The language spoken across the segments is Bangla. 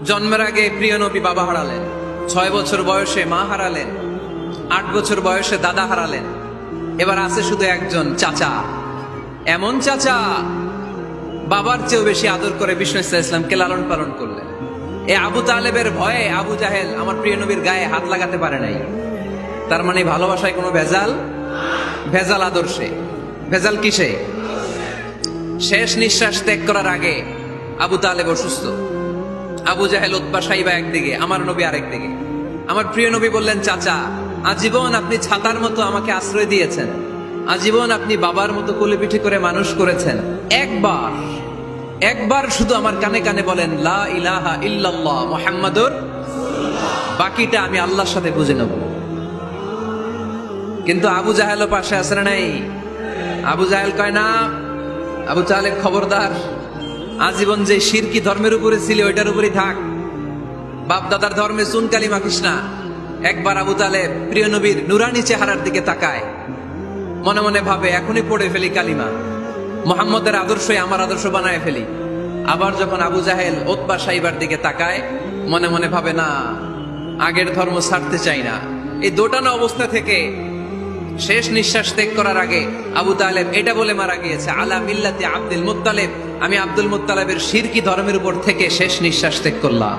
জন্মের আগে প্রিয় নবী বাবা হারালেন, 6 বছর বয়সে মা হারালেন, 8 বছর বয়সে দাদা হারালেন, এবার আছে শুধু একজন চাচা। এমন চাচা বাবার চেয়েও বেশি আদর করে বিষ্ণু ইসলামকে লালন পালন করলেন। এ আবু তালেবের ভয়ে আবু জাহেল আমার প্রিয় নবীর গায়ে হাত লাগাতে পারে নাই। তার মানে ভালোবাসায় কোনো ভেজাল? ভেজাল আদর্শে। ভেজাল কিসে? শেষ নিঃশ্বাস ত্যাগ করার আগে আবু তালেব অসুস্থ, আবু জাহেল উতবা সাইবা একদিকে, আমার নবী আরেকদিকে। আমার প্রিয় নবী বললেন, চাচা আজীবন আপনি ছাতার মতো আমাকে আশ্রয় দিয়েছেন, আজীবন আপনি বাবার মতো কোলে পিঠে করে মানুষ করেছেন, একবার শুধু আমার কানে কানে বলেন লা ইলাহা ইল্লাল্লাহ মুহাম্মাদুর, বাকিটা আমি আল্লাহর সাথে বুঝে নেব। কিন্তু আবু জাহেলও পাশে আছে না নাই? আবু জাহেল কয় না, আবু তালেব খবরদার, আজীবন যে শিরকি ধর্মের উপরে ছিল ওইটার উপরেই থাক, বাপ দাদার ধর্মে চুন কালি মাখিস না। একবার আবু তালেব প্রিয় নবীর নুরানি চেহারার দিকে তাকায়, মনে মনে ভাবে এখনই পড়ে ফেলি কালিমা, মুহাম্মদের আদর্শই আমার আদর্শ বানায় ফেলি। আবার যখন আবু জাহেল উতবা সাইবার দিকে তাকায়, মনে মনে ভাবে না, আগের ধর্ম ছাড়তে চাই না। এই দোটানা অবস্থা থেকে শেষ নিঃশ্বাস ত্যাগ করার আগে আবু তালেব এটা বলে মারা গিয়েছে, আলা মিল্লাতি আব্দুল মুত্তালিব, আমি আব্দুল মুত্তালিবের শিরকি ধর্মের উপর থেকে শেষ নিঃশ্বাস ত্যাগ করলাম।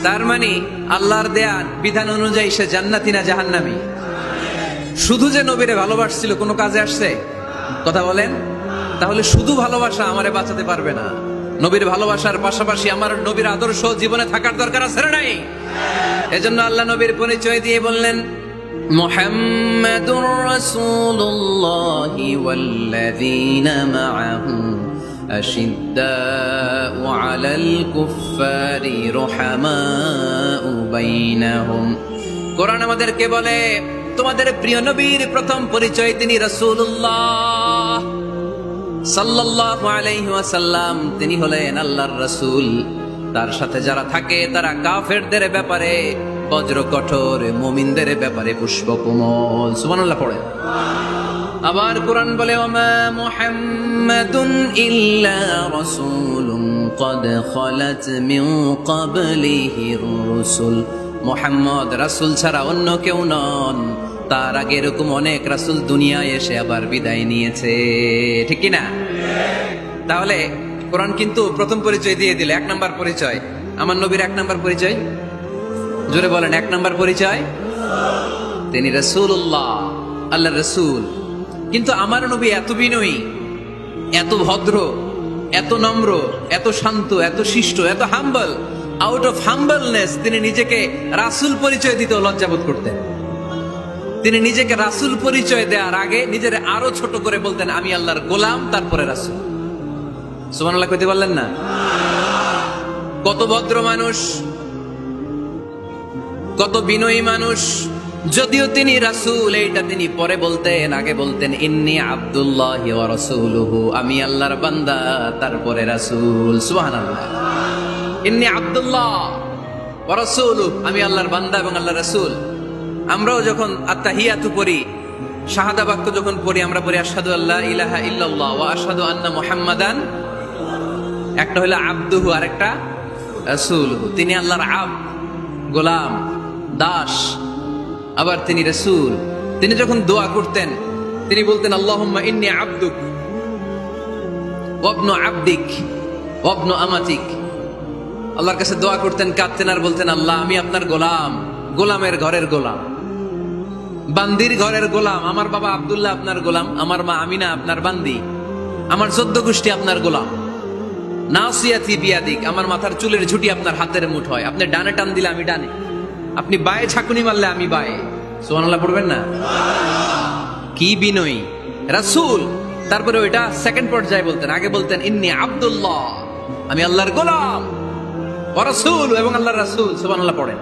তার মানে আল্লাহর দেয়া বিধান অনুযায়ী সে জান্নাতি না জাহান্নামী? শুধু যে নবীরে ভালোবাসছিল কোনো কাজে আসছে? কথা বলেন। তাহলে শুধু ভালোবাসা আমারে বাঁচাতে পারবে না। নবীর ভালোবাসার পাশাপাশি আমার নবীর আদর্শ জীবনে থাকার দরকার আছে না নাই? এজন্য আল্লাহ নবীর পরিচয় দিয়ে বললেন, মুহাম্মাদুর রাসূলুল্লাহি ওয়াল্লাযীনা মাআহু আশিদ্দাউ আলাল কুফফারি রুহামাউ বাইনাহুম। কোরআন আমাদেরকে বলে তোমাদের প্রিয় নবীর প্রথম পরিচয় তিনি রাসূলুল্লাহ সাল্লাল্লাহু আলাইহি ওয়াসাল্লাম, তিনি হলেন আল্লাহর রাসূল। তার সাথে যারা থাকে তারা কাফেরদের ব্যাপারে বজ্র কঠোর, মুমিনদের ব্যাপারে পুষ্পকোমল। সুবহানাল্লাহ পড়েন। আবার কোরআন বলে, ওমা মুহাম্মাদুন ইল্লা রাসূলুন ক্বাদ খালাত মিন ক্বাবলিহির রাসূল। মুহাম্মদ রাসূল ছাড়া অন্য কেউ নন, তার আগে এরকম অনেক রাসূল দুনিয়ায় এসে আবার বিদায় নিয়েছে, ঠিক কি না? তাহলে কোরআন কিন্তু প্রথম পরিচয় দিয়ে দিলে, 1 নম্বর পরিচয় আমার নবীর। 1 নম্বর পরিচয় জোরে বলেন, 1 নম্বর পরিচয় তিনি রাসূলুল্লাহ, আল্লাহর রাসূল। কিন্তু আমার নবী এত বিনয়ী, এত ভদ্র, এত নম্র, এত শান্ত, এত শিষ্ট, এত হাম্বল। আউট অফ হাম্বলনেস তিনি নিজেকে রাসূল পরিচয় দিতে লজ্জাবোধ করতেন। তিনি নিজেকে রাসূল পরিচয় দেওয়ার আগে নিজের আরো ছোট করে বলতেন, আমি আল্লাহর গোলাম, তারপরে রাসূল। সুবহানাল্লাহ কইতে পারলেন না? কত ভদ্র মানুষ, কত বিনয়ী মানুষ। যদিও তিনি রাসূল, এইটা তিনি পরে বলতেন, আগে বলতেন ইন্নী আব্দুল্লাহি ওয়া রাসূলুহু, আমি আল্লাহর বান্দা, তারপরে রাসূল। সুবহানাল্লাহ। ইন্নী আব্দুল্লাহ ওয়া রাসূলুহু, আমি আল্লাহর বান্দা এবং আল্লাহর রাসূল। আমরাও যখন আত্তাহিয়াতু পড়ি, শাহাদা বাক্য যখন পড়ি, আমরা পড়ি আশহাদু আল্লা ইলাহা ইল্লাল্লাহ ওয়া আশহাদু আন্না মুহাম্মাদান। একটা হলো আব্দুহু, আরেকটা রাসূলুহু। তিনি আল্লাহর আব্দ, গোলাম, দাস, আবার তিনি রাসূল। তিনি যখন দোয়া করতেন তিনি বলতেন, আল্লাহুম্মা ইন্নী আবদুক ওয়া ইবনু আবদিক ওয়া ইবনু আমাতিক। আল্লাহর কাছে দোয়া করতেন, কাঁদতেন আর বলতেন, আল্লাহ আমি আপনার গোলাম, গোলামের ঘরের গোলাম, বান্দির ঘরের গোলাম। আমার বাবা আব্দুল্লাহ আপনার গোলাম, আমার মা আমিনা আপনার বান্দি, আমার 14 গোষ্ঠী আপনার গোলাম। নাসিয়াতি বিয়াদিক, আমার মাথার চুলের ঝুঁটি আপনার হাতের মুঠোয়, আপনি ডানে টান দিলে আমি ডানে, আপনি বায়ে ঝাঁকুনি মারলে আমি বায়ে। সুবহানাল্লাহ পড়বেন না? কি বিনয়ী রাসূল। তারপরে ওইটা সেকেন্ড পর্যায়ে বলতেন, আগে বলতেন ইন্নী আব্দুল্লাহ, আমি আল্লাহর গোলাম, ওয়া রাসূল, এবং আল্লাহর রাসূল। সুবহানাল্লাহ পড়েন।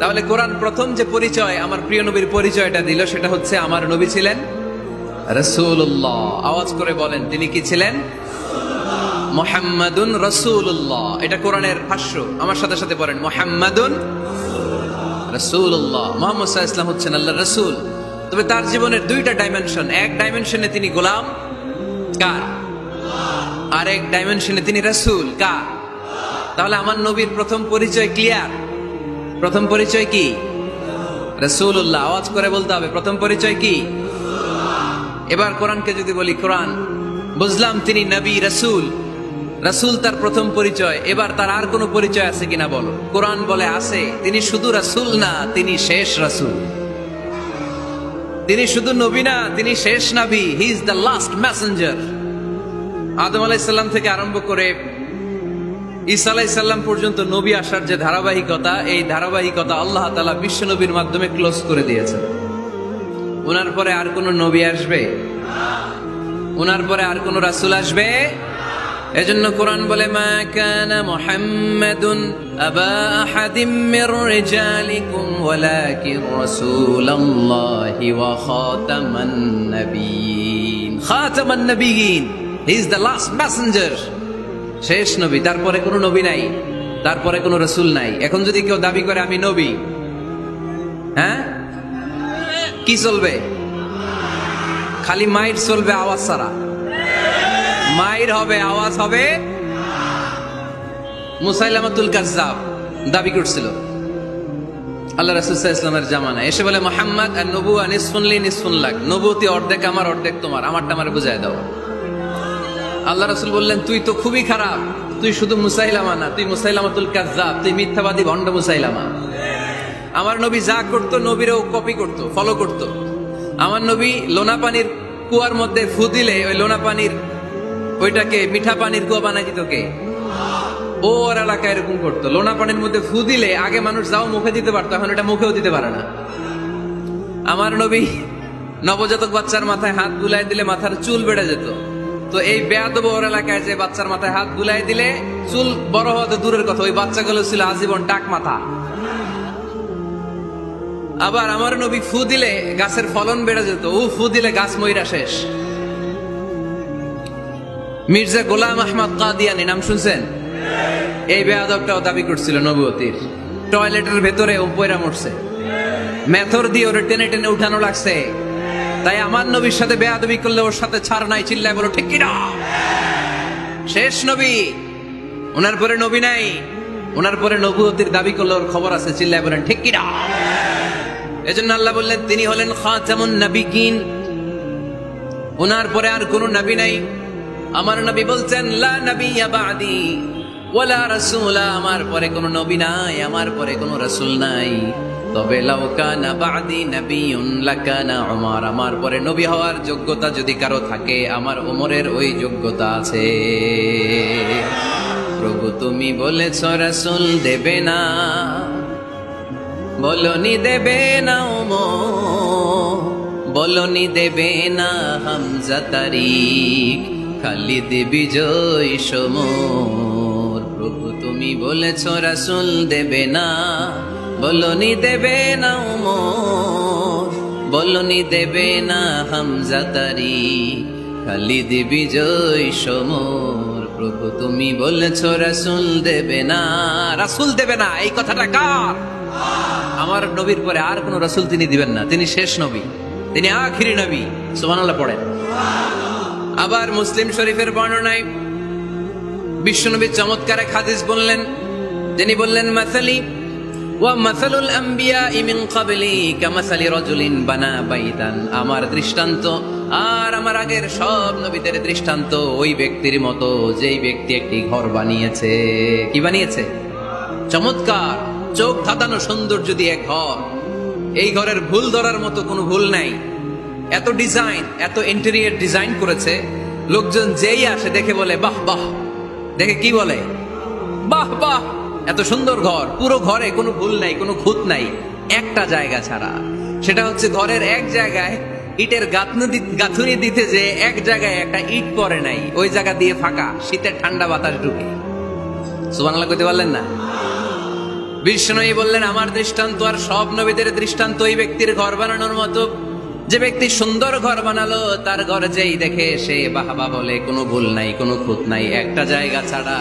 তাহলে কোরআন প্রথম যে পরিচয় আমার প্রিয় নবীর পরিচয়টা দিল, সেটা হচ্ছে আমার নবী ছিলেন রাসূলুল্লাহ। আওয়াজ করে বলেন, তিনি কি ছিলেন? মুহাম্মাদুন রাসূলুল্লাহ। এটা কোরআনের ভাষ্য, আমার সাথে সাথে পড়েন, মুহাম্মাদুন রাসূলুল্লাহ। মুহাম্মদ সাল্লাল্লাহু আলাইহি ওয়াসাল্লাম হচ্ছেন আল্লাহর রাসূল। তবে তার জীবনের 2টা ডাইমেনশন। এক ডাইমেনশনে তিনি গোলাম, কার? আর এক ডাইমেনশনে তিনি রাসূল, কার? তাহলে আমার নবীর প্রথম পরিচয় ক্লিয়ার। প্রথম পরিচয় কি? রাসূলুল্লাহ। আওয়াজ করে বলতে হবে, প্রথম পরিচয় কি? এবার কোরআনকে যদি বলি, কোরআন বুঝলাম তিনি নবী রাসূল, রাসূল তার প্রথম পরিচয়। এবার তার আর কোনো পরিচয় আছে কিনা বলো। কোরআন বলে আছে। তিনি শুধু রাসূল না, তিনি শেষ রাসূল। তিনি শুধু নবী না, তিনি শেষ নবী। He is the last messenger. Adam আলাইহিস সালাম থেকে আরম্ভ করে ঈসা আলাইহিস সালাম পর্যন্ত নবী আসার যে ধারাবাহিকতা, এই ধারাবাহিকতা আল্লাহ তাআলা বিশ্ব নবীর মাধ্যমে ক্লোজ করে দিয়েছেন। ওনার পরে আর কোন নবী আসবে? ওনার পরে আর কোন রাসূল আসবে? এজন্য কোরআন বলে, মা কানা মুহাম্মাদুন আবা আহাদিম মির রিজালিকুম ওয়ালাকিন রাসূলুল্লাহি ওয়া খাতামান নাবিয়্যিন। খাতামান নাবিয়্যিন, he is the last messenger, শেষ নবী। তারপরে কোনো নবী নাই, তারপরে কোনো রাসূল নাই। এখন যদি কেউ দাবি করে আমি নবী, হ্যাঁ, কি চলবে? খালি মাইর চলবে, আওয়াজ ছাড়া। মাইর হবে, আওয়াজ হবে। মুসাইলামাতুল কাযযাব দাবি করছিল আল্লাহ রাসূল সাল্লাল্লাহু আলাইহি ওয়াসাল্লামের জামানায়, এসে বলে, মুহাম্মদ আর নবুয়া নিসফুন লি নিসফুন লাক, নবুয়তি অর্ধেক আমার, অর্ধেক তোমার, আমারটা আমারে বুঝায় দাও। আল্লাহ রাসূল বললেন, তুই তো খুবই খারাপ, তুই শুধু মুসাইলামা না, তুই মুসাইলামাতুল কাযযাব, তুই মিথ্যাবাদী ভণ্ড মুসাইলামা। আমার নবী যা করতো নবীরও কপি করতো, ফলো করতো। আমার নবী লোনা পানির কুয়ার মধ্যে ফু দিলে ওই লোনা পানির ওইটাকে মিঠা পানির কুয়া বানাই দিত কে? ওর এলাকায় এরকম করতো। লোনা পানির মধ্যে ফু দিলে আগে মানুষ যাও মুখে দিতে পারতো, এখন এটা মুখেও দিতে পারে না। আমার নবী নবজাতক বাচ্চার মাথায় হাত বুলাই দিলে মাথার চুল বেড়ে যেত। তো এই বেয়াদব ওর এলাকায় যে বাচ্চার মাথায় হাত বুলাই দিলে চুল বড় হওয়া তো দূরের কথা, ওই বাচ্চাগুলো ছিল আজীবন টাক মাথা। আবার আমার নবী ফু দিলে গাছের ফলন বেড়ে যেত, ও ফু দিলে গাছ মইরা শেষ। মির্জা গোলাম আহমদ কাদিয়ানী নাম শুনছেন? এই বেয়াদবটাও দাবি করছিল নবুয়তির। টয়লেটের ভেতরে ও পয়রা মরছে, মেথর দিয়ে ওরে টেনে টেনে উঠানো লাগছে। তাই আমার নবীর সাথে বেয়াদবি করলে ওর সাথে ছাড় নাই, চিল্লায় বলো ঠিক কিনা? শেষ নবী, ওনার পরে নবী নাই। ওনার পরে নবুয়তির দাবি করলে ওর খবর আছে, চিল্লায় বলেন ঠিক কিনা? এজন্য আল্লাহ বললেন তিনি হলেন খাতামুন নাবিয়্যিন, ওনার পরে আর কোনো নবী নাই। আমার নবী বলছেন, লা নাবিয়্যা বা'দি ওয়ালা রাসূলা, আমার পরে কোনো নবী নাই, আমার পরে কোনো রাসূল নাই। তবে লাউ কানা বা'দি নাবিয়্যুন লাকানা উমর, আমার পরে নবী হওয়ার যোগ্যতা যদি কারো থাকে, আমার ওমরের ওই যোগ্যতা আছে। প্রভু তুমি বলেছ রাসূল দেবে না, বলনি দেবে না ওমর, বলনি দেবে না হামজা তারিক, খালিদ বিজয় সমর। প্রভু তুমি বলেছ রাসূল দেবে না, বলনি দেবে না ওমর, বলনি দেবে না হামজা তারিক, খালিদ বিজয় সমর। প্রভু তুমি বলেছ রাসূল দেবে না, রাসূল দেবে না, এই কথাটা কার? আমার নবীর পরে আর কোন রাসূল তিনি দিবেন না, তিনি শেষ নবী, তিনি আখিরি নবী। সুবহানাল্লাহ পড়েন। আবার মুসলিম শরীফের বর্ণনায় বিশ্বনবী চমৎকার এক হাদিস বললেন, যিনি বললেন, মাসালি ওয়া মাসালুল আম্বিয়া মিন ক্বাবলি কামাসালি রাজুলিন বানা বাইতান, আমার দৃষ্টান্ত আর আমার আগের সব নবীদের দৃষ্টান্ত ওই ব্যক্তির মতো যেই ব্যক্তি একটি ঘর বানিয়েছে। কি বানিয়েছে? চমৎকার, চোখ ধাঁধানো সৌন্দর্য দিয়ে ঘর। এই ঘরের ভুল ধরার মতো কোনো ভুল নাই। এত ডিজাইন, এত ইন্টেরিয়র ডিজাইন করেছে, লোকজন যেই আসে দেখে বলে বাহ বাহ। দেখে কি বলে? বাহ বাহ, এত সুন্দর ঘর। পুরো ঘরে কোনো ভুল নাই, কোনো খুঁত নাই, একটা জায়গা ছাড়া। সেটা হচ্ছে ঘরের এক জায়গায় ইটের গাঁথুনি দিতে যে এক জায়গায় একটা ইট পড়ে নাই, ওই জায়গা দিয়ে ফাঁকা, শীতের ঠান্ডা বাতাস ঢুকে। সুবহানাল্লাহ কইতে পারলেন না? বিষ্ণুই বললেন, আমার দৃষ্টান্ত আর সব নবীদের দৃষ্টান্ত ওই ব্যক্তির ঘর বানানোর মতো। যে ব্যক্তি সুন্দর ঘর বানালো, তার ঘর যেই দেখে সে বাহবা বলে, কোনো ভুল নাই, কোনো খুঁত নাই, একটা জায়গা ছাড়া।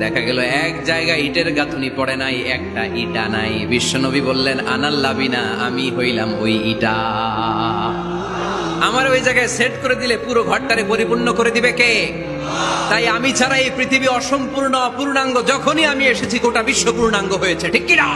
দেখা গেল এক জায়গায় ইটের গাঁথুনি পড়ে নাই, একটা ইটা নাই। বিশ্বনবী বললেন, আনাল লাবিনা, আমি হইলাম ওই ইটা। আমার ওই জায়গায় সেট করে দিলে পুরো ঘরটারে পরিপূর্ণ করে দিবে কে? তাই আমি ছাড়া এই পৃথিবী অসম্পূর্ণ, অপূর্ণাঙ্গ। যখনই আমি এসেছি গোটা বিশ্ব পূর্ণাঙ্গ হয়েছে, ঠিক কিনা?